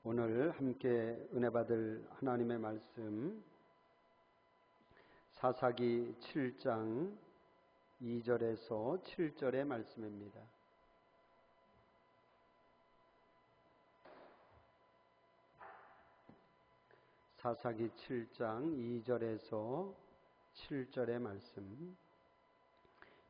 오늘 함께 은혜 받을 하나님의 말씀 사사기 7장 2절에서 7절의 말씀입니다. 사사기 7장 2절에서 7절의 말씀.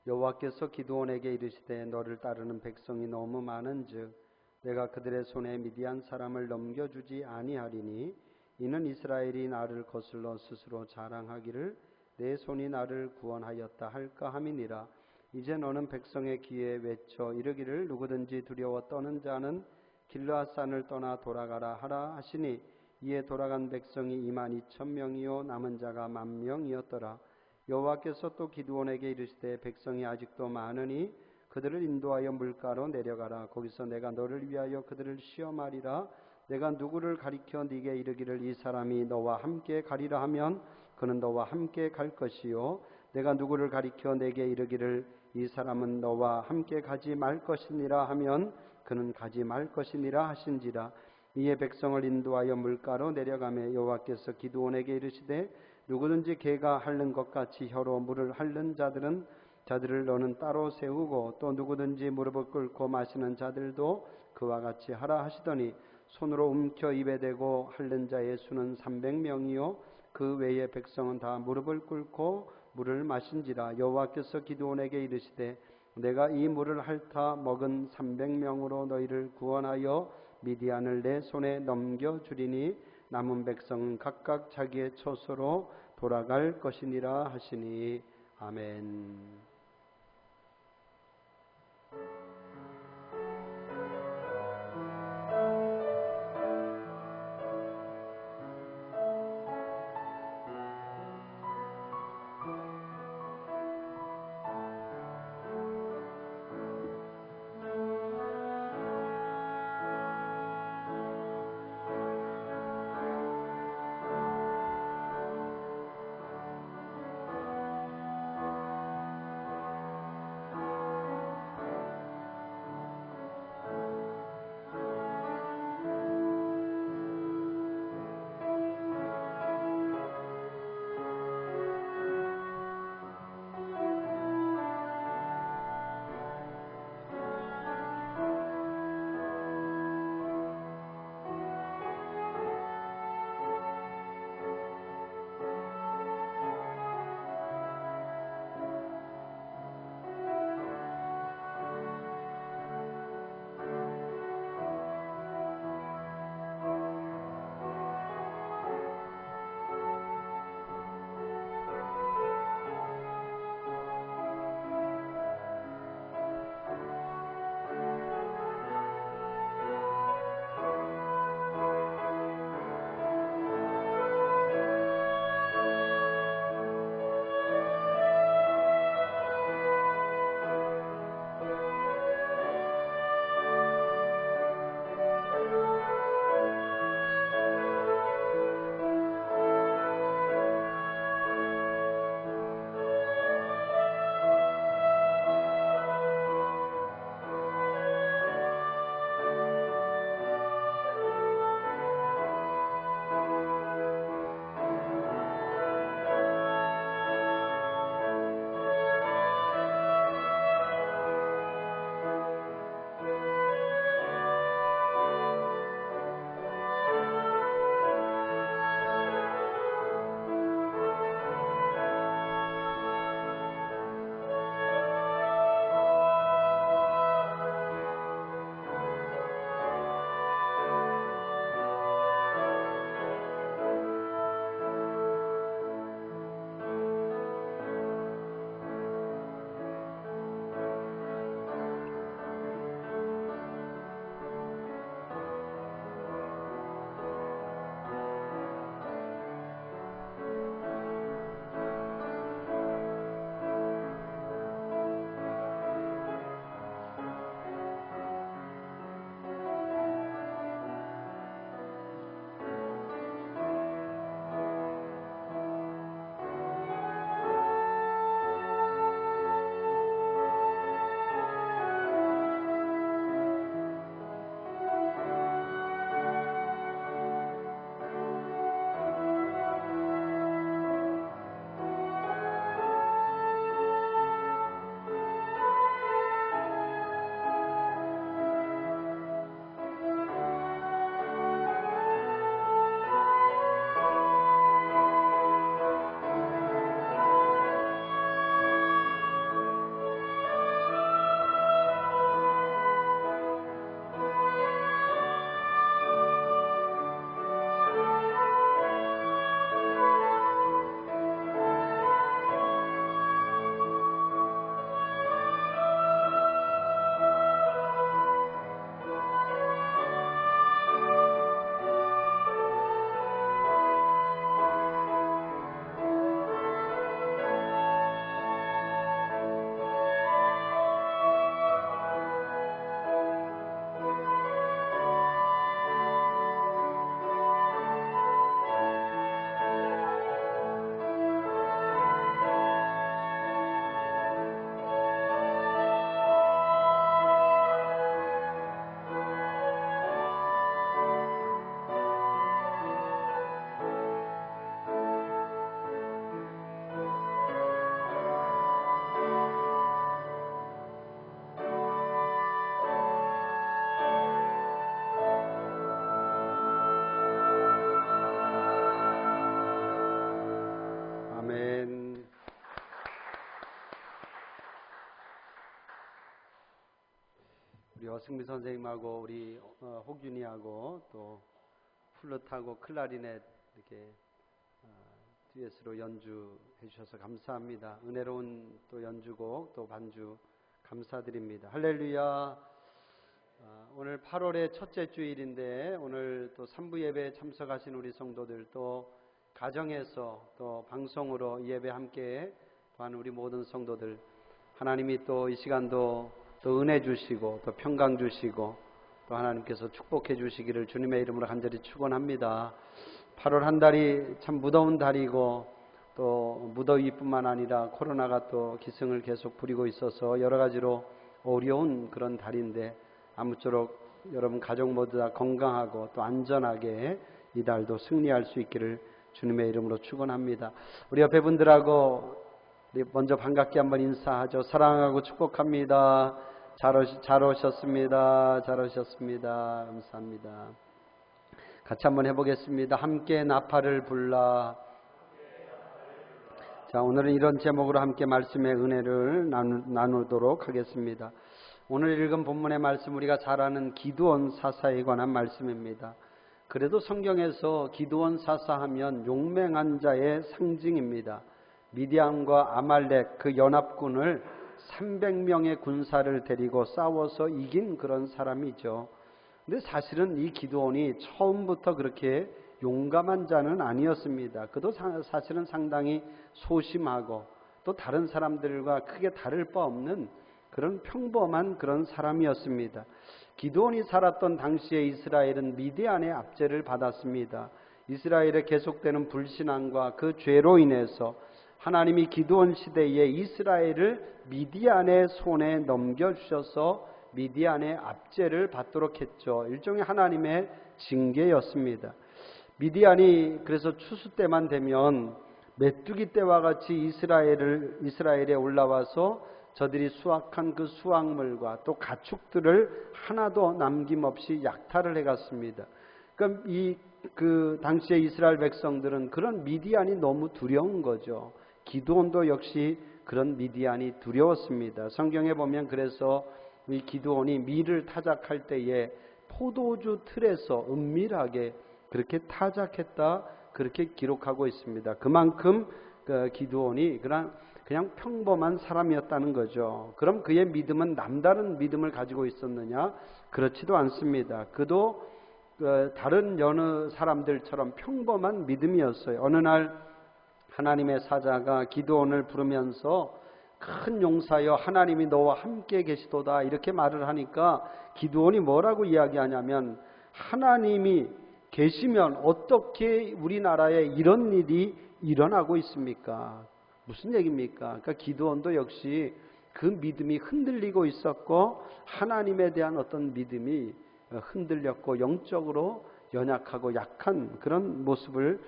여호와께서 기드온에게 이르시되 너를 따르는 백성이 너무 많은즉 내가 그들의 손에 미디안 사람을 넘겨주지 아니하리니 이는 이스라엘이 나를 거슬러 스스로 자랑하기를 내 손이 나를 구원하였다 할까 함이니라. 이제 너는 백성의 귀에 외쳐 이르기를 누구든지 두려워 떠는 자는 길르앗산을 떠나 돌아가라 하라 하시니 이에 돌아간 백성이 22,000명이요 남은 자가 10,000명이었더라. 여호와께서 또 기드온에게 이르시되 백성이 아직도 많으니 그들을 인도하여 물가로 내려가라. 거기서 내가 너를 위하여 그들을 시험하리라. 내가 누구를 가리켜 네게 이르기를 이 사람이 너와 함께 가리라 하면 그는 너와 함께 갈 것이요 내가 누구를 가리켜 네게 이르기를 이 사람은 너와 함께 가지 말 것이니라 하면 그는 가지 말 것이니라 하신지라. 이에 백성을 인도하여 물가로 내려가매 여호와께서 기드온에게 이르시되 누구든지 개가 핥는 것 같이 혀로 물을 핥는 자들을 너는 따로 세우고 또 누구든지 무릎을 꿇고 마시는 자들도 그와 같이 하라 하시더니 손으로 움켜 입에 대고 핥는 자의 수는 300명이요 그 외의 백성은 다 무릎을 꿇고 물을 마신지라. 여호와께서 기드온에게 이르시되 내가 이 물을 핥아 먹은 300명으로 너희를 구원하여 미디안을 내 손에 넘겨주리니 남은 백성은 각각 자기의 처소로 돌아갈 것이니라 하시니 아멘. 우리 어승미 선생님하고 우리 혹윤이하고 또 플룻하고 클라리넷 이렇게 듀엣으로 연주해 주셔서 감사합니다. 은혜로운 또 연주곡 또 반주 감사드립니다. 할렐루야. 오늘 8월의 첫째 주일인데 오늘 또 3부 예배에 참석하신 우리 성도들 또 가정에서 또 방송으로 이 예배 함께 한 우리 모든 성도들 하나님이 또 이 시간도 또 은혜 주시고 또 평강 주시고 또 하나님께서 축복해 주시기를 주님의 이름으로 간절히 축원합니다. 8월 한 달이 참 무더운 달이고 또 무더위뿐만 아니라 코로나가 또 기승을 계속 부리고 있어서 여러 가지로 어려운 그런 달인데 아무쪼록 여러분 가족 모두 다 건강하고 또 안전하게 이 달도 승리할 수 있기를 주님의 이름으로 축원합니다. 우리 옆에 분들하고 먼저 반갑게 한번 인사하죠. 사랑하고 축복합니다. 잘 오셨습니다. 잘 오셨습니다. 감사합니다. 같이 한번 해보겠습니다. 함께 나팔을 불라. 자, 오늘은 이런 제목으로 함께 말씀의 은혜를 나누도록 하겠습니다. 오늘 읽은 본문의 말씀 우리가 잘 아는 기드온 사사에 관한 말씀입니다. 그래도 성경에서 기드온 사사하면 용맹한 자의 상징입니다. 미디안과 아말렉 그 연합군을 300명의 군사를 데리고 싸워서 이긴 그런 사람이죠. 근데 사실은 이 기드온이 처음부터 그렇게 용감한 자는 아니었습니다. 그도 사실은 상당히 소심하고 또 다른 사람들과 크게 다를 바 없는 그런 평범한 그런 사람이었습니다. 기드온이 살았던 당시에 이스라엘은 미디안의 압제를 받았습니다. 이스라엘의 계속되는 불신앙과 그 죄로 인해서 하나님이 기드온 시대에 이스라엘을 미디안의 손에 넘겨주셔서 미디안의 압제를 받도록 했죠. 일종의 하나님의 징계였습니다. 미디안이 그래서 추수 때만 되면 메뚜기 때와 같이 이스라엘에 올라와서 저들이 수확한 그 수확물과 또 가축들을 하나도 남김없이 약탈을 해갔습니다. 그럼 그 당시에 이스라엘 백성들은 그런 미디안이 너무 두려운 거죠. 기드온도 역시 그런 미디안이 두려웠습니다. 성경에 보면 그래서 이 기드온이 밀을 타작할 때에 포도주 틀에서 은밀하게 그렇게 타작했다 그렇게 기록하고 있습니다. 그만큼 기드온이 그냥 평범한 사람이었다는 거죠. 그럼 그의 믿음은 남다른 믿음을 가지고 있었느냐? 그렇지도 않습니다. 그도 다른 여느 사람들처럼 평범한 믿음이었어요. 어느 날 하나님의 사자가 기드온을 부르면서 큰 용사여 하나님이 너와 함께 계시도다 이렇게 말을 하니까 기드온이 뭐라고 이야기하냐면 하나님이 계시면 어떻게 우리나라에 이런 일이 일어나고 있습니까? 무슨 얘기입니까? 그러니까 기드온도 역시 그 믿음이 흔들리고 있었고 하나님에 대한 어떤 믿음이 흔들렸고 영적으로 연약하고 약한 그런 모습을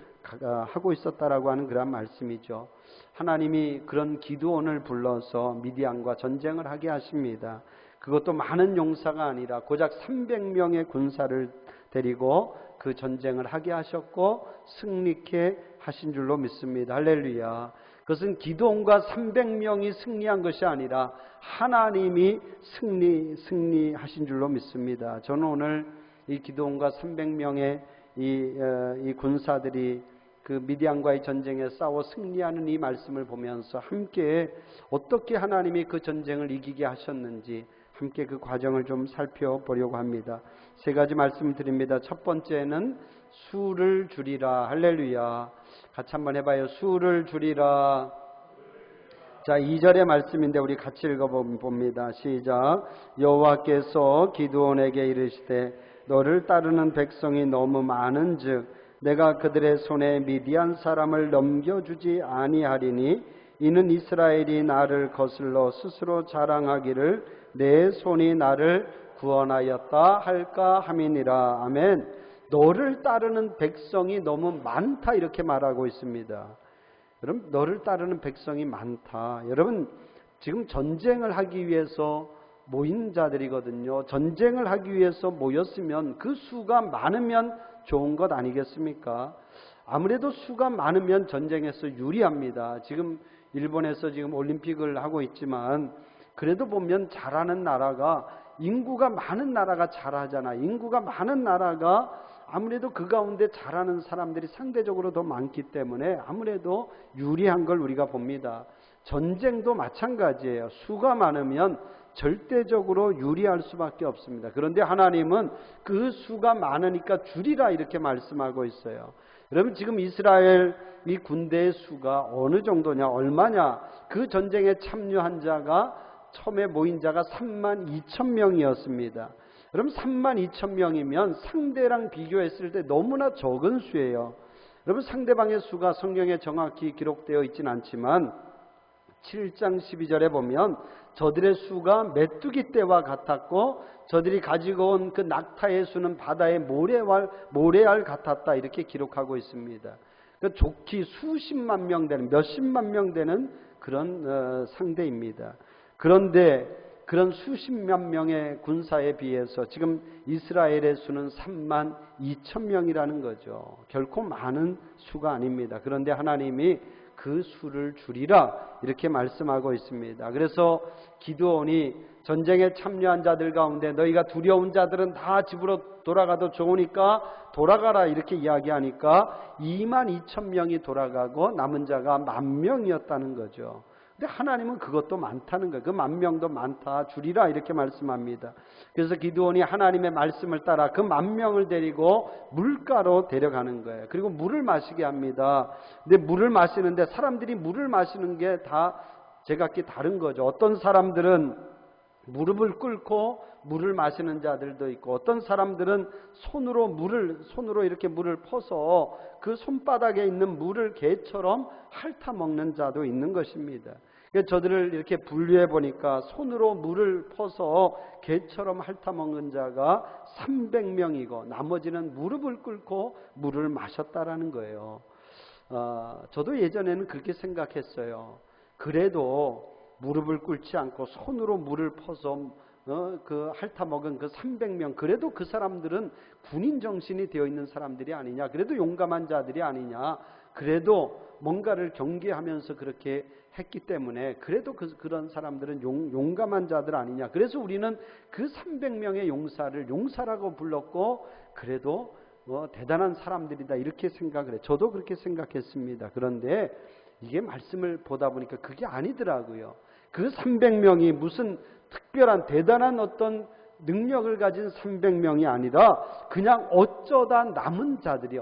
하고 있었다라고 하는 그런 말씀이죠. 하나님이 그런 기드온을 불러서 미디안과 전쟁을 하게 하십니다. 그것도 많은 용사가 아니라 고작 300명의 군사를 데리고 그 전쟁을 하게 하셨고 승리케 하신 줄로 믿습니다. 할렐루야. 그것은 기드온과 300명이 승리한 것이 아니라 하나님이 승리하신 줄로 믿습니다. 저는 오늘 이 기드온과 300명의 이 군사들이 그 미디안과의 전쟁에 싸워 승리하는 이 말씀을 보면서 함께 어떻게 하나님이 그 전쟁을 이기게 하셨는지 함께 그 과정을 좀 살펴보려고 합니다. 세 가지 말씀을 드립니다. 첫 번째는 수를 줄이라. 할렐루야. 같이 한번 해봐요. 수를 줄이라. 자, 2절의 말씀인데 우리 같이 읽어봅니다. 시작. 여호와께서 기드온에게 이르시되 너를 따르는 백성이 너무 많은즉 내가 그들의 손에 미디안 사람을 넘겨주지 아니하리니 이는 이스라엘이 나를 거슬러 스스로 자랑하기를 내 손이 나를 구원하였다 할까 함이니라. 아멘. 너를 따르는 백성이 너무 많다 이렇게 말하고 있습니다. 여러분 너를 따르는 백성이 많다. 여러분 지금 전쟁을 하기 위해서 모인 자들이거든요. 전쟁을 하기 위해서 모였으면 그 수가 많으면 좋은 것 아니겠습니까? 아무래도 수가 많으면 전쟁에서 유리합니다. 지금 일본에서 지금 올림픽을 하고 있지만 그래도 보면 잘하는 나라가, 인구가 많은 나라가 잘하잖아. 인구가 많은 나라가 아무래도 그 가운데 잘하는 사람들이 상대적으로 더 많기 때문에 아무래도 유리한 걸 우리가 봅니다. 전쟁도 마찬가지예요. 수가 많으면 절대적으로 유리할 수밖에 없습니다. 그런데 하나님은 그 수가 많으니까 줄이라 이렇게 말씀하고 있어요. 여러분, 지금 이스라엘 이 군대의 수가 어느 정도냐, 얼마냐? 그 전쟁에 참여한 자가, 처음에 모인 자가 32,000명이었습니다. 그럼 32,000명이면 상대랑 비교했을 때 너무나 적은 수예요. 여러분, 상대방의 수가 성경에 정확히 기록되어 있진 않지만 7장 12절에 보면 저들의 수가 메뚜기 떼와 같았고 저들이 가지고 온 그 낙타의 수는 바다의 모래알 같았다, 이렇게 기록하고 있습니다. 그러니까 좋기 수십만 명 되는, 몇십만 명 되는 그런 상대입니다. 그런데 그런 수십만 명의 군사에 비해서 지금 이스라엘의 수는 32,000명이라는 거죠. 결코 많은 수가 아닙니다. 그런데 하나님이 그 수를 줄이라 이렇게 말씀하고 있습니다. 그래서 기드온이 전쟁에 참여한 자들 가운데 너희가 두려운 자들은 다 집으로 돌아가도 좋으니까 돌아가라 이렇게 이야기하니까 22,000명이 돌아가고 남은 자가 10,000명이었다는 거죠. 근데 하나님은 그것도 많다는 거예요. 그 10,000명도 많다, 줄이라 이렇게 말씀합니다. 그래서 기드온이 하나님의 말씀을 따라 그 10,000명을 데리고 물가로 데려가는 거예요. 그리고 물을 마시게 합니다. 근데 물을 마시는데 사람들이 물을 마시는 게 다 제각기 다른 거죠. 어떤 사람들은 무릎을 꿇고 물을 마시는 자들도 있고, 어떤 사람들은 손으로 이렇게 물을 퍼서 그 손바닥에 있는 물을 개처럼 핥아 먹는 자도 있는 것입니다. 그래서 저들을 이렇게 분류해 보니까 손으로 물을 퍼서 개처럼 핥아 먹는 자가 300명이고 나머지는 무릎을 꿇고 물을 마셨다라는 거예요. 저도 예전에는 그렇게 생각했어요. 그래도 무릎을 꿇지 않고 손으로 물을 퍼서 그 핥아 먹은 그 300명, 그래도 그 사람들은 군인 정신이 되어 있는 사람들이 아니냐, 그래도 용감한 자들이 아니냐, 그래도 뭔가를 경계하면서 그렇게 했기 때문에 그래도 그런 사람들은 용감한 자들 아니냐, 그래서 우리는 그 300명의 용사라고 불렀고 그래도 대단한 사람들이다 이렇게 생각을 해요. 저도 그렇게 생각했습니다. 그런데 이게 말씀을 보다 보니까 그게 아니더라고요. 그 300명이 무슨 특별한 대단한 어떤 능력을 가진 300명이 아니라 그냥 어쩌다 남은 자들,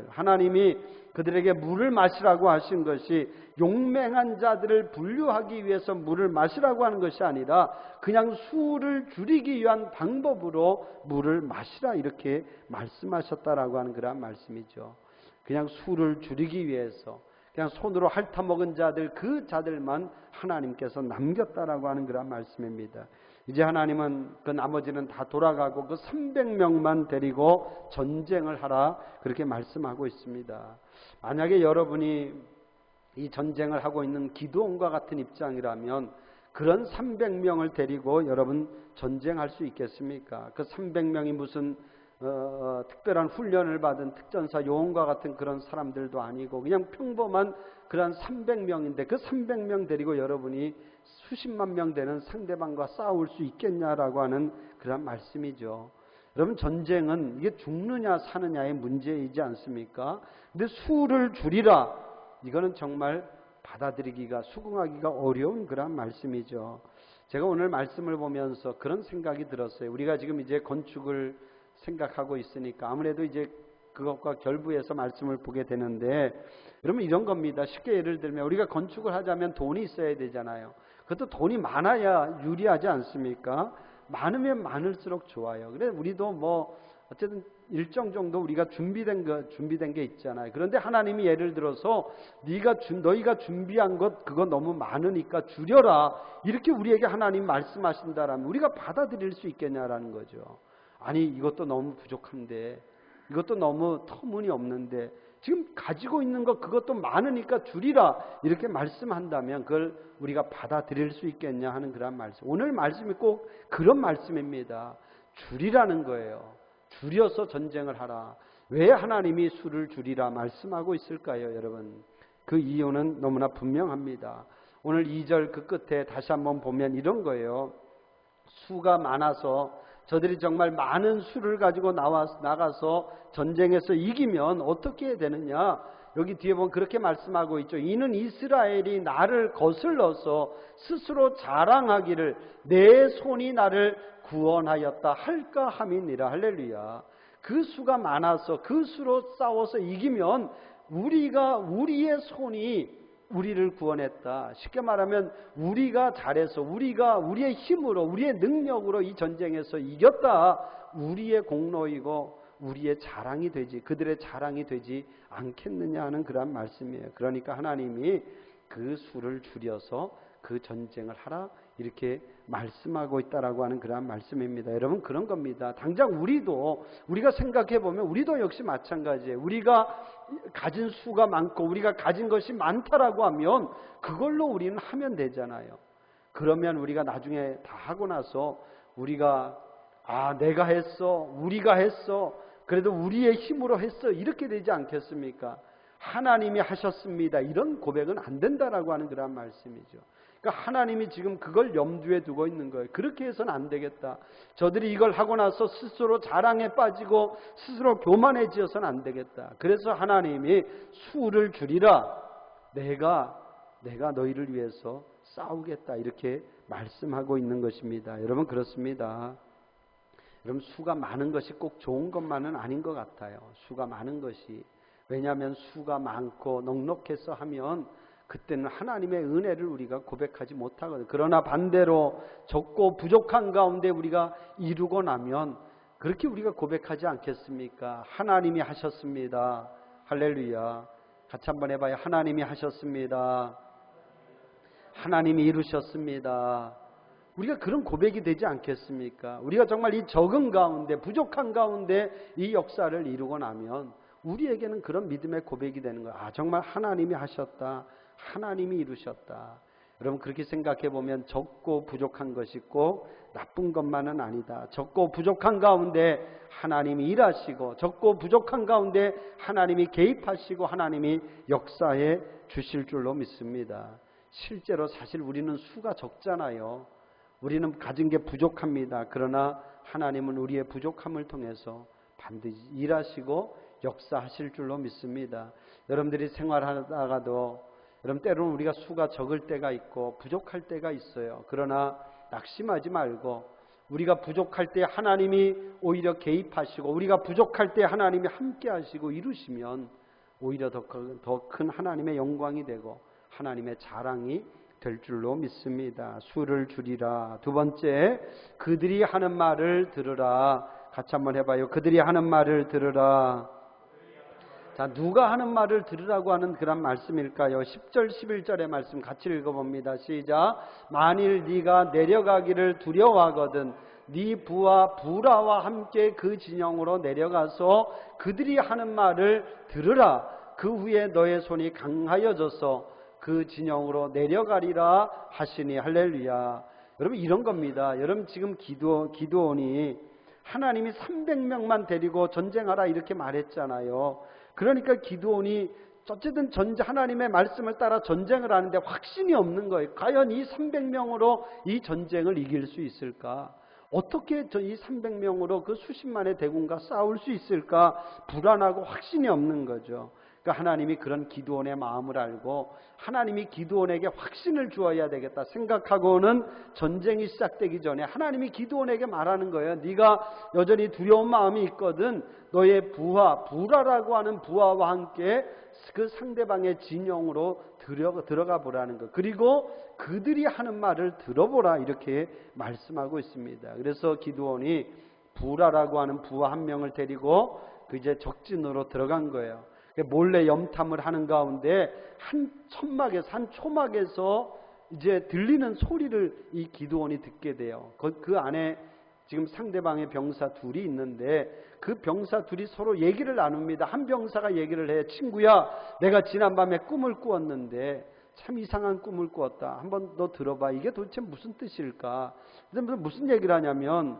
하나님이 그들에게 물을 마시라고 하신 것이 용맹한 자들을 분류하기 위해서 물을 마시라고 하는 것이 아니라 그냥 수를 줄이기 위한 방법으로 물을 마시라 이렇게 말씀하셨다라고 하는 그런 말씀이죠. 그냥 수를 줄이기 위해서 그냥 손으로 핥아 먹은 자들, 그 자들만 하나님께서 남겼다라고 하는 그런 말씀입니다. 이제 하나님은 그 나머지는 다 돌아가고 그 300명만 데리고 전쟁을 하라 그렇게 말씀하고 있습니다. 만약에 여러분이 이 전쟁을 하고 있는 기드온과 같은 입장이라면 그런 300명을 데리고 여러분 전쟁할 수 있겠습니까? 그 300명이 무슨 특별한 훈련을 받은 특전사 요원과 같은 그런 사람들도 아니고 그냥 평범한 그런 300명인데 그 300명 데리고 여러분이 수십만 명 되는 상대방과 싸울 수 있겠냐라고 하는 그런 말씀이죠. 여러분, 전쟁은 이게 죽느냐 사느냐의 문제이지 않습니까? 근데 수를 줄이라, 이거는 정말 받아들이기가, 수긍하기가 어려운 그런 말씀이죠. 제가 오늘 말씀을 보면서 그런 생각이 들었어요. 우리가 지금 이제 건축을 생각하고 있으니까 아무래도 이제 그것과 결부해서 말씀을 보게 되는데, 여러분 이런 겁니다. 쉽게 예를 들면 우리가 건축을 하자면 돈이 있어야 되잖아요. 그것도 돈이 많아야 유리하지 않습니까? 많으면 많을수록 좋아요. 그래 우리도 뭐 어쨌든 일정 정도 우리가 준비된 게 있잖아요. 그런데 하나님이 예를 들어서 너희가 준비한 것 그거 너무 많으니까 줄여라 이렇게 우리에게 하나님 말씀하신다라면 우리가 받아들일 수 있겠냐라는 거죠. 아니 이것도 너무 부족한데, 이것도 너무 터무니없는데, 지금 가지고 있는 것 그것도 많으니까 줄이라 이렇게 말씀한다면 그걸 우리가 받아들일 수 있겠냐 하는 그런 말씀. 오늘 말씀이 꼭 그런 말씀입니다. 줄이라는 거예요. 줄여서 전쟁을 하라. 왜 하나님이 수를 줄이라 말씀하고 있을까요, 여러분? 그 이유는 너무나 분명합니다. 오늘 2절 그 끝에 다시 한번 보면 이런 거예요. 수가 많아서 저들이 정말 많은 수를 가지고 나가서 전쟁에서 이기면 어떻게 해야 되느냐? 여기 뒤에 보면 그렇게 말씀하고 있죠. 이는 이스라엘이 나를 거슬러서 스스로 자랑하기를 내 손이 나를 구원하였다 할까 함이니라. 할렐루야. 그 수가 많아서 그 수로 싸워서 이기면 우리의 손이 우리를 구원했다. 쉽게 말하면 우리가 잘해서 우리의 힘으로 우리의 능력으로 이 전쟁에서 이겼다. 우리의 공로이고 우리의 자랑이 되지, 그들의 자랑이 되지 않겠느냐 하는 그런 말씀이에요. 그러니까 하나님이 그 수를 줄여서 그 전쟁을 하라 이렇게 말씀하고 있다라고 하는 그런 말씀입니다. 여러분 그런 겁니다. 당장 우리가 생각해 보면 우리도 역시 마찬가지예요. 우리가 가진 수가 많고 우리가 가진 것이 많다라고 하면 그걸로 우리는 하면 되잖아요. 그러면 우리가 나중에 다 하고 나서 우리가 내가 했어, 우리가 했어, 그래도 우리의 힘으로 했어 이렇게 되지 않겠습니까? 하나님이 하셨습니다. 이런 고백은 안 된다라고 하는 그런 말씀이죠. 그러니까 하나님이 지금 그걸 염두에 두고 있는 거예요. 그렇게 해서는 안 되겠다. 저들이 이걸 하고 나서 스스로 자랑에 빠지고 스스로 교만해지어서는 안 되겠다. 그래서 하나님이 수를 줄이라. 내가 너희를 위해서 싸우겠다. 이렇게 말씀하고 있는 것입니다. 여러분 그렇습니다. 여러분 수가 많은 것이 꼭 좋은 것만은 아닌 것 같아요. 수가 많은 것이. 왜냐하면 수가 많고 넉넉해서 하면 그때는 하나님의 은혜를 우리가 고백하지 못하거든요. 그러나 반대로 적고 부족한 가운데 우리가 이루고 나면 그렇게 우리가 고백하지 않겠습니까? 하나님이 하셨습니다. 할렐루야. 같이 한번 해봐요. 하나님이 하셨습니다. 하나님이 이루셨습니다. 우리가 그런 고백이 되지 않겠습니까? 우리가 정말 이 적은 가운데 부족한 가운데 이 역사를 이루고 나면 우리에게는 그런 믿음의 고백이 되는 거예요. 정말 하나님이 하셨다. 하나님이 이루셨다. 여러분 그렇게 생각해 보면 적고 부족한 것이 꼭 나쁜 것만은 아니다. 적고 부족한 가운데 하나님이 일하시고 적고 부족한 가운데 하나님이 개입하시고 하나님이 역사해 주실 줄로 믿습니다. 실제로 사실 우리는 수가 적잖아요. 우리는 가진 게 부족합니다. 그러나 하나님은 우리의 부족함을 통해서 반드시 일하시고 역사하실 줄로 믿습니다. 여러분들이 생활하다가도 여러분 때로는 우리가 수가 적을 때가 있고 부족할 때가 있어요. 그러나 낙심하지 말고 우리가 부족할 때 하나님이 오히려 개입하시고 우리가 부족할 때 하나님이 함께 하시고 이루시면 오히려 더 큰 하나님의 영광이 되고 하나님의 자랑이 될 줄로 믿습니다. 수를 줄이라. 두 번째, 그들이 하는 말을 들으라. 같이 한번 해봐요. 그들이 하는 말을 들으라. 자, 누가 하는 말을 들으라고 하는 그런 말씀일까요? 10절 11절의 말씀 같이 읽어봅니다. 시작. 만일 네가 내려가기를 두려워하거든 네 부하 부라와 함께 그 진영으로 내려가서 그들이 하는 말을 들으라. 그 후에 너의 손이 강하여져서 그 진영으로 내려가리라 하시니. 할렐루야. 여러분 이런 겁니다. 여러분 지금 기드온이 하나님이 300명만 데리고 전쟁하라 이렇게 말했잖아요. 그러니까 기드온이 어쨌든 하나님의 말씀을 따라 전쟁을 하는데 확신이 없는 거예요. 과연 이 300명으로 이 전쟁을 이길 수 있을까? 어떻게 이 300명으로 그 수십만의 대군과 싸울 수 있을까? 불안하고 확신이 없는 거죠. 그러니까 하나님이 그런 기드온의 마음을 알고 하나님이 기드온에게 확신을 주어야 되겠다 생각하고는 전쟁이 시작되기 전에 하나님이 기드온에게 말하는 거예요. 네가 여전히 두려운 마음이 있거든 너의 부라라고 하는 부하와 함께 그 상대방의 진영으로 들어가 보라는 것. 그리고 그들이 하는 말을 들어보라 이렇게 말씀하고 있습니다. 그래서 기드온이 부라라고 하는 부하 한 명을 데리고 이제 적진으로 들어간 거예요. 몰래 염탐을 하는 가운데 한 초막에서 이제 들리는 소리를 이 기드온이 듣게 돼요. 그 안에 지금 상대방의 병사 둘이 있는데 그 병사 둘이 서로 얘기를 나눕니다. 한 병사가 얘기를 해. 친구야, 내가 지난밤에 꿈을 꾸었는데 참 이상한 꿈을 꾸었다. 한번 너 들어봐. 이게 도대체 무슨 뜻일까? 무슨 얘기를 하냐면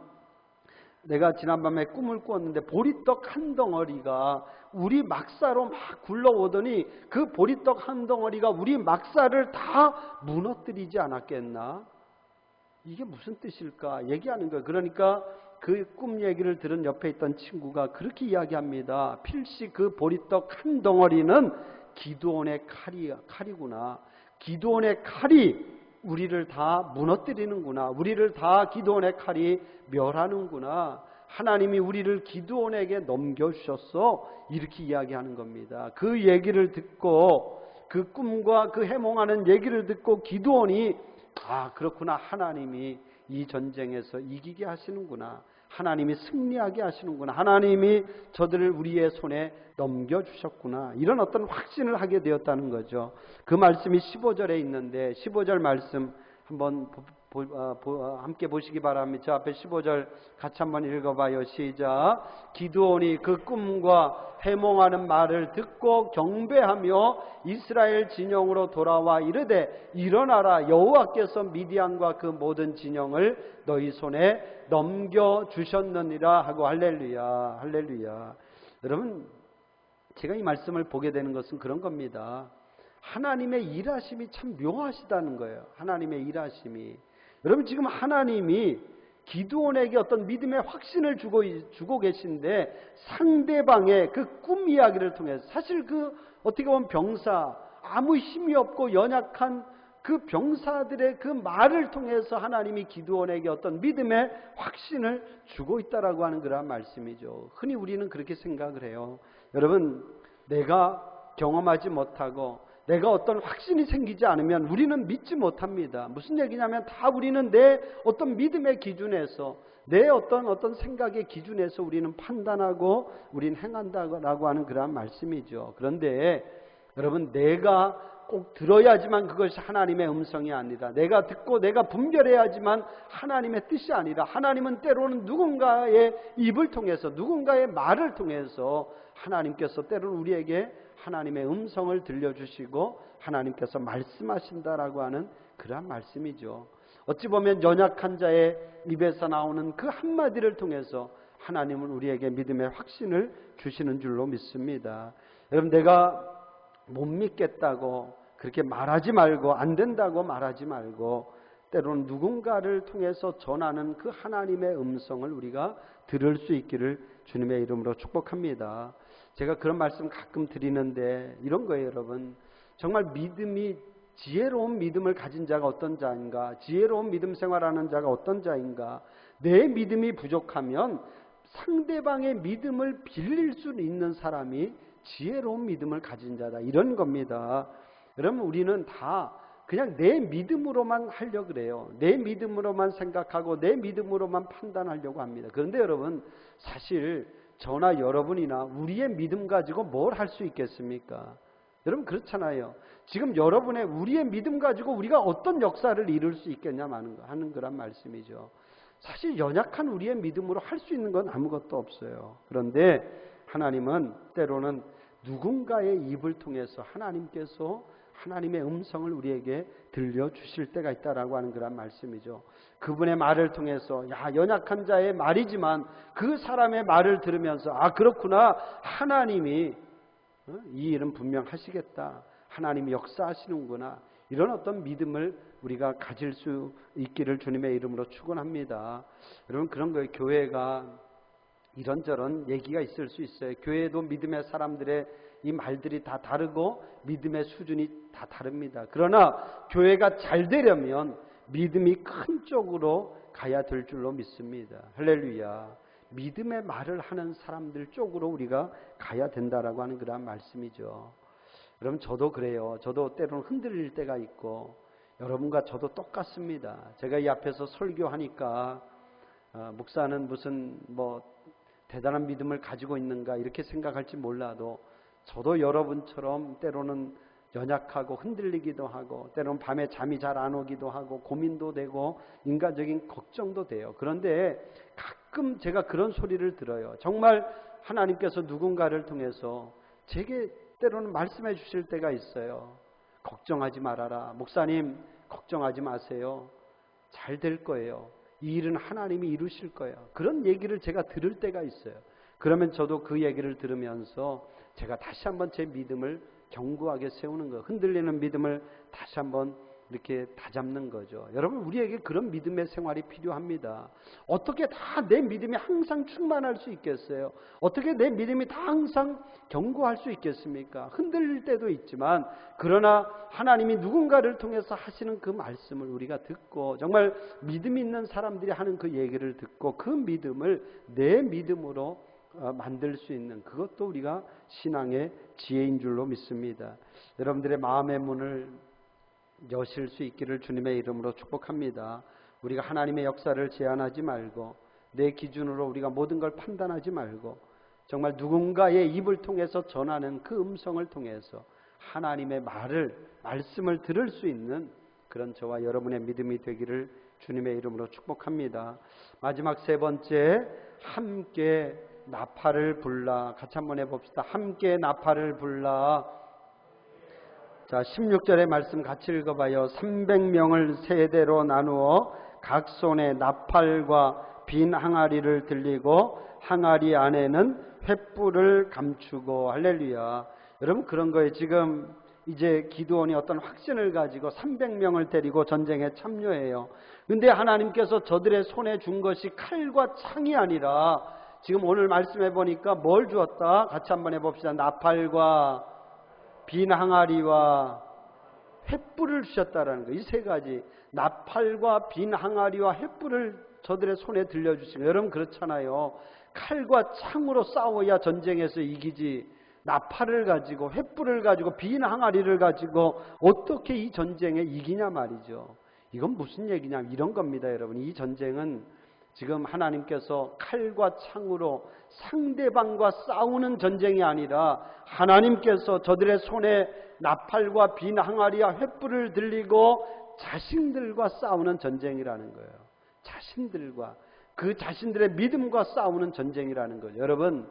내가 지난밤에 꿈을 꾸었는데 보리떡 한 덩어리가 우리 막사로 막 굴러오더니 그 보리떡 한 덩어리가 우리 막사를 다 무너뜨리지 않았겠나? 이게 무슨 뜻일까? 얘기하는 거예요. 그러니까 그 꿈 얘기를 들은 옆에 있던 친구가 그렇게 이야기합니다. 필시 그 보리떡 한 덩어리는 기드온의 칼이구나. 기드온의 칼이 우리를 다 무너뜨리는구나. 우리를 다 기드온의 칼이 멸하는구나. 하나님이 우리를 기드온에게 넘겨주셨어. 이렇게 이야기하는 겁니다. 그 얘기를 듣고 그 꿈과 그 해몽하는 얘기를 듣고 기드온이 그렇구나. 하나님이 이 전쟁에서 이기게 하시는구나. 하나님이 승리하게 하시는구나. 하나님이 저들을 우리의 손에 넘겨주셨구나. 이런 어떤 확신을 하게 되었다는 거죠. 그 말씀이 15절에 있는데 15절 말씀 한번 함께 보시기 바랍니다. 저 앞에 15절 같이 한번 읽어봐요. 시작. 기드온이 그 꿈과 해몽하는 말을 듣고 경배하며 이스라엘 진영으로 돌아와 이르되 일어나라. 여호와께서 미디안과 그 모든 진영을 너희 손에 넘겨주셨느니라 하고 할렐루야. 할렐루야. 여러분, 제가 이 말씀을 보게 되는 것은 그런 겁니다. 하나님의 일하심이 참 묘하시다는 거예요. 하나님의 일하심이. 여러분, 지금 하나님이 기드온에게 어떤 믿음의 확신을 주고 계신데 상대방의 그 꿈 이야기를 통해서 사실 그 어떻게 보면 병사, 아무 힘이 없고 연약한 그 병사들의 그 말을 통해서 하나님이 기드온에게 어떤 믿음의 확신을 주고 있다라고 하는 그런 말씀이죠. 흔히 우리는 그렇게 생각을 해요. 여러분, 내가 경험하지 못하고 내가 어떤 확신이 생기지 않으면 우리는 믿지 못합니다. 무슨 얘기냐면 다 우리는 내 어떤 믿음의 기준에서 내 어떤 생각의 기준에서 우리는 판단하고 우리는 행한다라고 하는 그런 말씀이죠. 그런데 여러분, 내가 꼭 들어야지만 그것이 하나님의 음성이 아니다. 내가 듣고 내가 분별해야지만 하나님의 뜻이 아니라 하나님은 때로는 누군가의 입을 통해서 누군가의 말을 통해서 하나님께서 때로는 우리에게 하나님의 음성을 들려주시고 하나님께서 말씀하신다라고 하는 그러한 말씀이죠. 어찌 보면 연약한 자의 입에서 나오는 그 한마디를 통해서 하나님은 우리에게 믿음의 확신을 주시는 줄로 믿습니다. 여러분, 내가 못 믿겠다고 그렇게 말하지 말고 안 된다고 말하지 말고 때로는 누군가를 통해서 전하는 그 하나님의 음성을 우리가 들을 수 있기를 주님의 이름으로 축복합니다. 제가 그런 말씀 가끔 드리는데 이런 거예요, 여러분. 정말 믿음이 지혜로운 믿음을 가진 자가 어떤 자인가? 지혜로운 믿음 생활하는 자가 어떤 자인가? 내 믿음이 부족하면 상대방의 믿음을 빌릴 수 있는 사람이 지혜로운 믿음을 가진 자다. 이런 겁니다. 여러분, 우리는 다 그냥 내 믿음으로만 하려고 그래요. 내 믿음으로만 생각하고 내 믿음으로만 판단하려고 합니다. 그런데 여러분, 사실 저나 여러분이나 우리의 믿음 가지고 뭘 할 수 있겠습니까? 여러분, 그렇잖아요. 지금 여러분의 우리의 믿음 가지고 우리가 어떤 역사를 이룰 수 있겠냐 하는 그런 말씀이죠. 사실 연약한 우리의 믿음으로 할 수 있는 건 아무것도 없어요. 그런데 하나님은 때로는 누군가의 입을 통해서 하나님께서 하나님의 음성을 우리에게 들려주실 때가 있다라고 하는 그런 말씀이죠. 그분의 말을 통해서 연약한 자의 말이지만 그 사람의 말을 들으면서 그렇구나, 하나님이 이 일은 분명 하시겠다, 하나님이 역사하시는구나, 이런 어떤 믿음을 우리가 가질 수 있기를 주님의 이름으로 축원합니다. 여러분, 그런 거예요. 교회가 이런저런 얘기가 있을 수 있어요. 교회도 믿음의 사람들의 이 말들이 다 다르고 믿음의 수준이 다 다릅니다. 그러나 교회가 잘 되려면 믿음이 큰 쪽으로 가야 될 줄로 믿습니다. 할렐루야. 믿음의 말을 하는 사람들 쪽으로 우리가 가야 된다라고 하는 그런 말씀이죠. 여러분, 저도 그래요. 저도 때로는 흔들릴 때가 있고 여러분과 저도 똑같습니다. 제가 이 앞에서 설교하니까 목사는 무슨 대단한 믿음을 가지고 있는가 이렇게 생각할지 몰라도 저도 여러분처럼 때로는 연약하고 흔들리기도 하고 때로는 밤에 잠이 잘 안 오기도 하고 고민도 되고 인간적인 걱정도 돼요. 그런데 가끔 제가 그런 소리를 들어요. 정말 하나님께서 누군가를 통해서 제게 때로는 말씀해 주실 때가 있어요. 걱정하지 말아라. 목사님, 걱정하지 마세요. 잘 될 거예요. 이 일은 하나님이 이루실 거야. 그런 얘기를 제가 들을 때가 있어요. 그러면 저도 그 얘기를 들으면서 제가 다시 한번 제 믿음을 견고하게 세우는 거예요. 흔들리는 믿음을 다시 한번 이렇게 다잡는 거죠. 여러분, 우리에게 그런 믿음의 생활이 필요합니다. 어떻게 다 내 믿음이 항상 충만할 수 있겠어요? 어떻게 내 믿음이 다 항상 견고할 수 있겠습니까? 흔들릴 때도 있지만, 그러나 하나님이 누군가를 통해서 하시는 그 말씀을 우리가 듣고, 정말 믿음 있는 사람들이 하는 그 얘기를 듣고, 그 믿음을 내 믿음으로 만들 수 있는, 그것도 우리가 신앙의 지혜인 줄로 믿습니다. 여러분들의 마음의 문을 여실 수 있기를 주님의 이름으로 축복합니다. 우리가 하나님의 역사를 제한하지 말고, 내 기준으로 우리가 모든 걸 판단하지 말고, 정말 누군가의 입을 통해서 전하는 그 음성을 통해서 하나님의 말씀을 들을 수 있는 그런 저와 여러분의 믿음이 되기를 주님의 이름으로 축복합니다. 마지막 세 번째, 함께 나팔을 불라. 같이 한번 해봅시다. 함께 나팔을 불라. 자, 16절의 말씀 같이 읽어봐요. 300명을 세대로 나누어 각 손에 나팔과 빈 항아리를 들리고 항아리 안에는 횃불을 감추고. 할렐루야. 여러분, 그런 거예요. 지금 이제 기드온이 어떤 확신을 가지고 300명을 데리고 전쟁에 참여해요. 근데 하나님께서 저들의 손에 준 것이 칼과 창이 아니라, 지금 오늘 말씀해 보니까 뭘 주었다? 같이 한번 해봅시다. 나팔과 빈 항아리와 횃불을 주셨다라는 거예요. 이 세 가지, 나팔과 빈 항아리와 횃불을 저들의 손에 들려주신 거예요. 여러분, 그렇잖아요. 칼과 창으로 싸워야 전쟁에서 이기지, 나팔을 가지고 횃불을 가지고 빈 항아리를 가지고 어떻게 이 전쟁에 이기냐 말이죠. 이건 무슨 얘기냐, 이런 겁니다. 여러분, 이 전쟁은 지금 하나님께서 칼과 창으로 상대방과 싸우는 전쟁이 아니라, 하나님께서 저들의 손에 나팔과 빈 항아리와 횃불을 들리고 자신들과 싸우는 전쟁이라는 거예요. 자신들과, 그 자신들의 믿음과 싸우는 전쟁이라는 거예요. 여러분,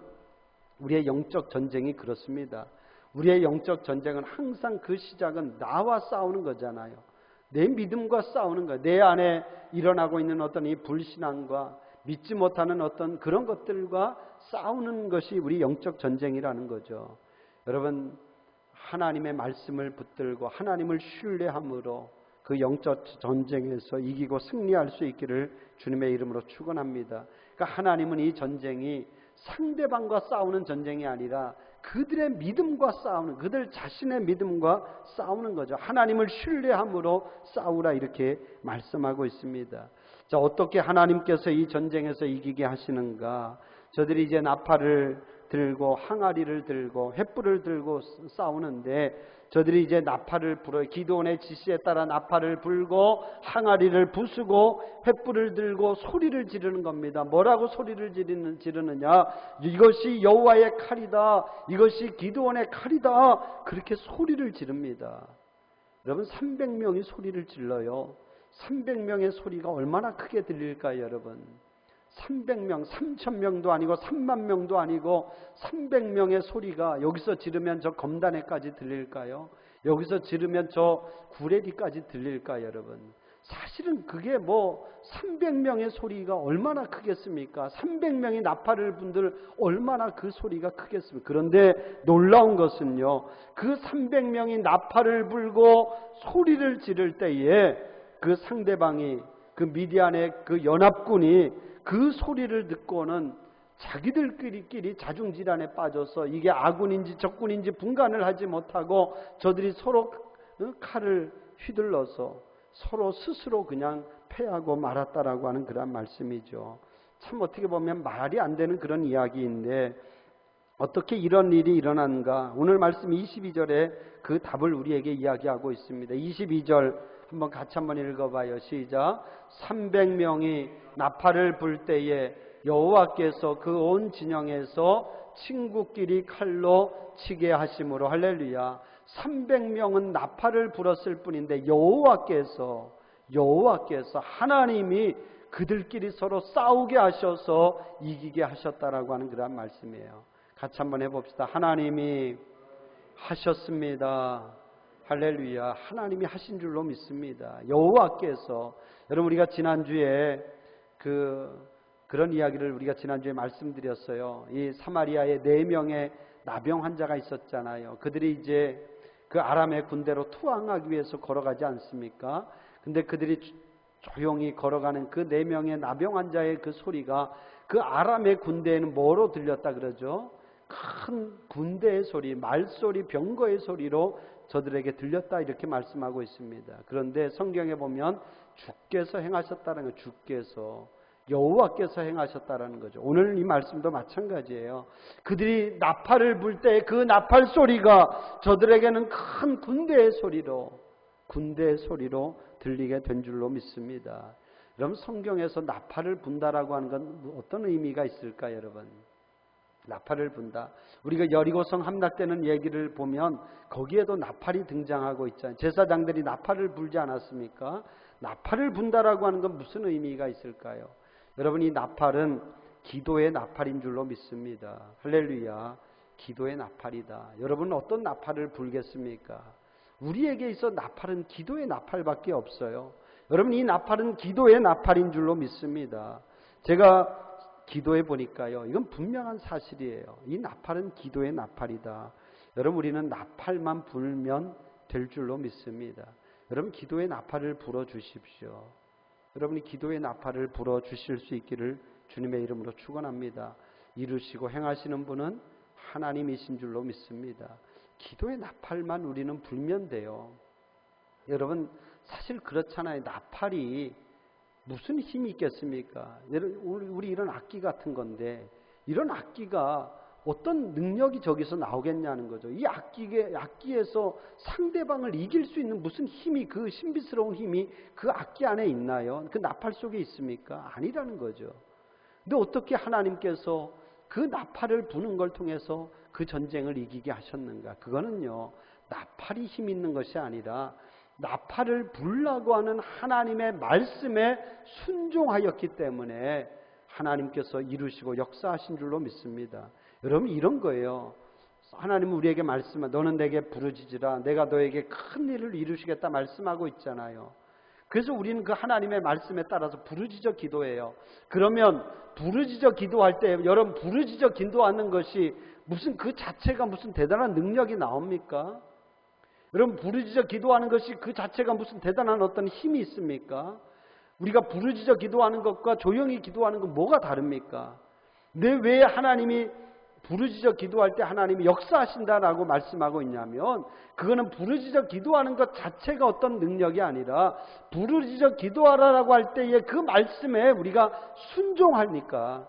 우리의 영적 전쟁이 그렇습니다. 우리의 영적 전쟁은 항상 그 시작은 나와 싸우는 거잖아요. 내 믿음과 싸우는 거예요. 내 안에 일어나고 있는 어떤 이 불신앙과 믿지 못하는 어떤 그런 것들과 싸우는 것이 우리 영적 전쟁이라는 거죠. 여러분, 하나님의 말씀을 붙들고 하나님을 신뢰함으로 그 영적 전쟁에서 이기고 승리할 수 있기를 주님의 이름으로 축원합니다. 그러니까 하나님은 이 전쟁이 상대방과 싸우는 전쟁이 아니라 그들의 믿음과 싸우는, 그들 자신의 믿음과 싸우는 거죠. 하나님을 신뢰함으로 싸우라, 이렇게 말씀하고 있습니다. 자, 어떻게 하나님께서 이 전쟁에서 이기게 하시는가? 저들이 이제 나팔을 들고 항아리를 들고 횃불을 들고 싸우는데, 저들이 이제 나팔을 불어요. 기드온의 지시에 따라 나팔을 불고 항아리를 부수고 횃불을 들고 소리를 지르는 겁니다. 뭐라고 소리를 지르느냐? 이것이 여호와의 칼이다, 이것이 기드온의 칼이다, 그렇게 소리를 지릅니다. 여러분, 300명이 소리를 질러요. 300명의 소리가 얼마나 크게 들릴까요, 여러분? 300명, 3,000명도 아니고 3만 명도 아니고 300명의 소리가 여기서 지르면 저 검단에까지 들릴까요? 여기서 지르면 저 구레디까지 들릴까요, 여러분? 사실은 그게 뭐 300명의 소리가 얼마나 크겠습니까? 300명이 나팔을 분들 얼마나 그 소리가 크겠습니까? 그런데 놀라운 것은요, 그 300명이 나팔을 불고 소리를 지를 때에 그 상대방이, 그 미디안의 그 연합군이 그 소리를 듣고는 자기들끼리 자중질환에 빠져서 이게 아군인지 적군인지 분간을 하지 못하고 저들이 서로 칼을 휘둘러서 서로 스스로 그냥 패하고 말았다라고 하는 그런 말씀이죠. 참 어떻게 보면 말이 안 되는 그런 이야기인데, 어떻게 이런 일이 일어난가? 오늘 말씀 22절에 그 답을 우리에게 이야기하고 있습니다. 22절 한번 같이 한번 읽어봐요. 시작. 300명이 나팔을 불 때에 여호와께서 그 온 진영에서 친구끼리 칼로 치게 하심으로. 할렐루야. 300명은 나팔을 불었을 뿐인데 여호와께서 하나님이 그들끼리 서로 싸우게 하셔서 이기게 하셨다라고 하는 그런 말씀이에요. 같이 한번 해봅시다. 하나님이 하셨습니다. 할렐루야. 하나님이 하신 줄로 믿습니다. 여호와께서, 여러분, 우리가 지난주에 그런 이야기를 우리가 지난주에 말씀드렸어요. 이 사마리아에 4명의 나병 환자가 있었잖아요. 그들이 이제 그 아람의 군대로 투항하기 위해서 걸어가지 않습니까? 근데 그들이 조용히 걸어가는 그 4명의 나병 환자의 그 소리가 그 아람의 군대에는 뭐로 들렸다 그러죠? 큰 군대의 소리, 말소리, 병거의 소리로 저들에게 들렸다 이렇게 말씀하고 있습니다. 그런데 성경에 보면 주께서 행하셨다는 거, 주께서 여호와께서 행하셨다라는 거죠. 오늘 이 말씀도 마찬가지예요. 그들이 나팔을 불 때 그 나팔 소리가 저들에게는 큰 군대의 소리로 들리게 된 줄로 믿습니다. 여러분, 성경에서 나팔을 분다라고 하는 건 어떤 의미가 있을까, 여러분? 나팔을 분다. 우리가 여리고성 함락되는 얘기를 보면 거기에도 나팔이 등장하고 있잖아요. 제사장들이 나팔을 불지 않았습니까? 나팔을 분다라고 하는 건 무슨 의미가 있을까요? 여러분, 이 나팔은 기도의 나팔인 줄로 믿습니다. 할렐루야, 기도의 나팔이다. 여러분은 어떤 나팔을 불겠습니까? 우리에게 있어 나팔은 기도의 나팔밖에 없어요. 여러분, 이 나팔은 기도의 나팔인 줄로 믿습니다. 제가 기도해 보니까요, 이건 분명한 사실이에요. 이 나팔은 기도의 나팔이다. 여러분, 우리는 나팔만 불면 될 줄로 믿습니다. 여러분, 기도의 나팔을 불어주십시오. 여러분이 기도의 나팔을 불어주실 수 있기를 주님의 이름으로 축원합니다. 이루시고 행하시는 분은 하나님이신 줄로 믿습니다. 기도의 나팔만 우리는 불면 돼요. 여러분, 사실 그렇잖아요. 나팔이 무슨 힘이 있겠습니까? 우리 이런 악기 같은 건데, 이런 악기가 어떤 능력이 저기서 나오겠냐는 거죠. 이 악기에서 상대방을 이길 수 있는 무슨 힘이, 그 신비스러운 힘이 그 악기 안에 있나요? 그 나팔 속에 있습니까? 아니라는 거죠. 근데 어떻게 하나님께서 그 나팔을 부는 걸 통해서 그 전쟁을 이기게 하셨는가? 그거는요, 나팔이 힘 있는 것이 아니라 나팔을 불라고 하는 하나님의 말씀에 순종하였기 때문에 하나님께서 이루시고 역사하신 줄로 믿습니다. 여러분, 이런 거예요. 하나님은 우리에게 말씀하, 너는 내게 부르짖으라, 내가 너에게 큰 일을 이루시겠다 말씀하고 있잖아요. 그래서 우리는 그 하나님의 말씀에 따라서 부르짖어 기도해요. 그러면 부르짖어 기도할 때, 여러분, 부르짖어 기도하는 것이 무슨 그 자체가 무슨 대단한 능력이 나옵니까? 여러분, 부르짖어 기도하는 것이 그 자체가 무슨 대단한 어떤 힘이 있습니까? 우리가 부르짖어 기도하는 것과 조용히 기도하는 건 뭐가 다릅니까? 왜 하나님이 부르짖어 기도할 때 하나님이 역사하신다라고 말씀하고 있냐면, 그거는 부르짖어 기도하는 것 자체가 어떤 능력이 아니라 부르짖어 기도하라라고 할 때의 그 말씀에 우리가 순종하니까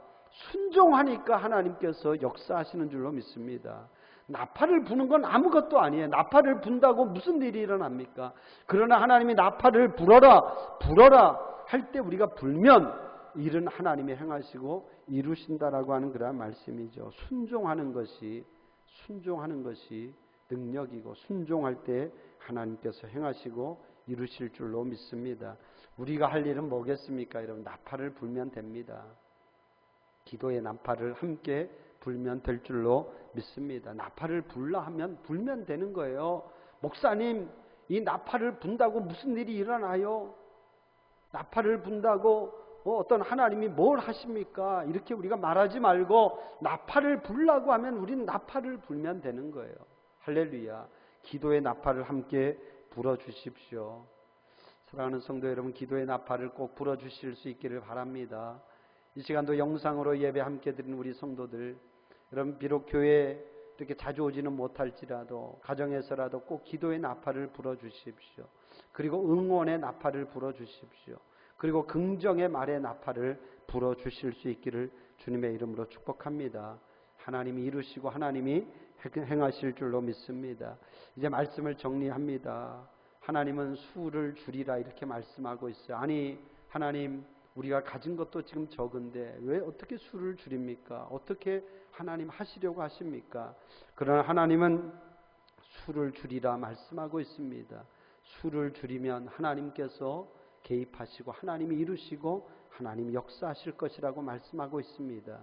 하나님께서 역사하시는 줄로 믿습니다. 나팔을 부는 건 아무것도 아니에요. 나팔을 분다고 무슨 일이 일어납니까? 그러나 하나님이 나팔을 불어라 할 때 우리가 불면 일은 하나님이 행하시고 이루신다라고 하는 그러한 말씀이죠. 순종하는 것이 능력이고, 순종할 때 하나님께서 행하시고 이루실 줄로 믿습니다. 우리가 할 일은 뭐겠습니까? 여러분, 나팔을 불면 됩니다. 기도의 나팔을 함께 불면 될 줄로 믿습니다. 나팔을 불라 하면 불면 되는 거예요. 목사님, 이 나팔을 분다고 무슨 일이 일어나요? 나팔을 분다고 어떤 하나님이 뭘 하십니까? 이렇게 우리가 말하지 말고 나팔을 불라고 하면 우리는 나팔을 불면 되는 거예요. 할렐루야. 기도의 나팔을 함께 불어주십시오. 사랑하는 성도 여러분, 기도의 나팔을 꼭 불어주실 수 있기를 바랍니다. 이 시간도 영상으로 예배 함께 드리는 우리 성도들, 여러분, 비록 교회에 이렇게 자주 오지는 못할지라도 가정에서라도 꼭 기도의 나팔을 불어주십시오. 그리고 응원의 나팔을 불어주십시오. 그리고 긍정의 말의 나팔을 불어주실 수 있기를 주님의 이름으로 축복합니다. 하나님이 이루시고 하나님이 행하실 줄로 믿습니다. 이제 말씀을 정리합니다. 하나님은 수를 줄이라 이렇게 말씀하고 있어요. 아니, 하나님, 우리가 가진 것도 지금 적은데 왜 어떻게 수를 줄입니까? 어떻게 하나님 하시려고 하십니까? 그러나 하나님은 수를 줄이라 말씀하고 있습니다. 수를 줄이면 하나님께서 개입하시고 하나님이 이루시고 하나님이 역사하실 것이라고 말씀하고 있습니다.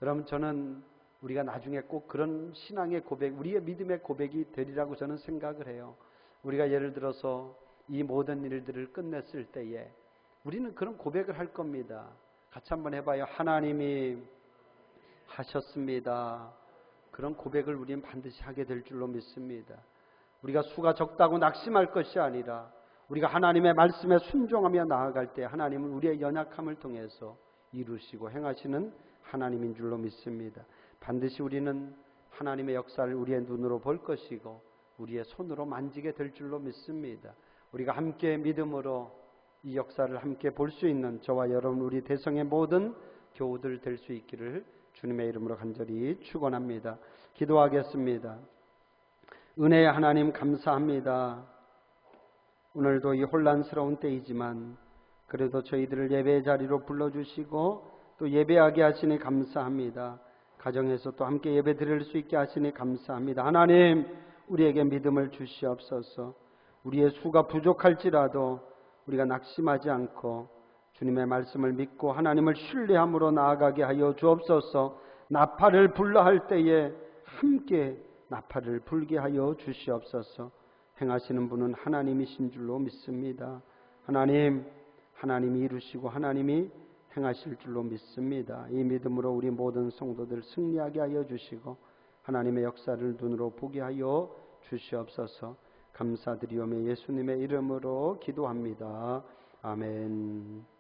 여러분, 저는 우리가 나중에 꼭 그런 신앙의 고백, 우리의 믿음의 고백이 되리라고 저는 생각을 해요. 우리가 예를 들어서 이 모든 일들을 끝냈을 때에 우리는 그런 고백을 할 겁니다. 같이 한번 해봐요. 하나님이 하셨습니다. 그런 고백을 우리는 반드시 하게 될 줄로 믿습니다. 우리가 수가 적다고 낙심할 것이 아니라 우리가 하나님의 말씀에 순종하며 나아갈 때 하나님은 우리의 연약함을 통해서 이루시고 행하시는 하나님인 줄로 믿습니다. 반드시 우리는 하나님의 역사를 우리의 눈으로 볼 것이고 우리의 손으로 만지게 될 줄로 믿습니다. 우리가 함께 믿음으로 이 역사를 함께 볼 수 있는 저와 여러분 우리 대성의 모든 교우들 될 수 있기를 주님의 이름으로 간절히 축원합니다. 기도하겠습니다. 은혜의 하나님 감사합니다. 오늘도 이 혼란스러운 때이지만 그래도 저희들을 예배의 자리로 불러주시고 또 예배하게 하시니 감사합니다. 가정에서 또 함께 예배 드릴 수 있게 하시니 감사합니다. 하나님 우리에게 믿음을 주시옵소서. 우리의 수가 부족할지라도 우리가 낙심하지 않고 주님의 말씀을 믿고 하나님을 신뢰함으로 나아가게 하여 주옵소서. 나팔을 불러 할 때에 함께 나팔을 불게 하여 주시옵소서. 행하시는 분은 하나님이신 줄로 믿습니다. 하나님이 이루시고 하나님이 행하실 줄로 믿습니다. 이 믿음으로 우리 모든 성도들 승리하게 하여 주시고 하나님의 역사를 눈으로 보게 하여 주시옵소서. 감사드리오며 예수님의 이름으로 기도합니다. 아멘.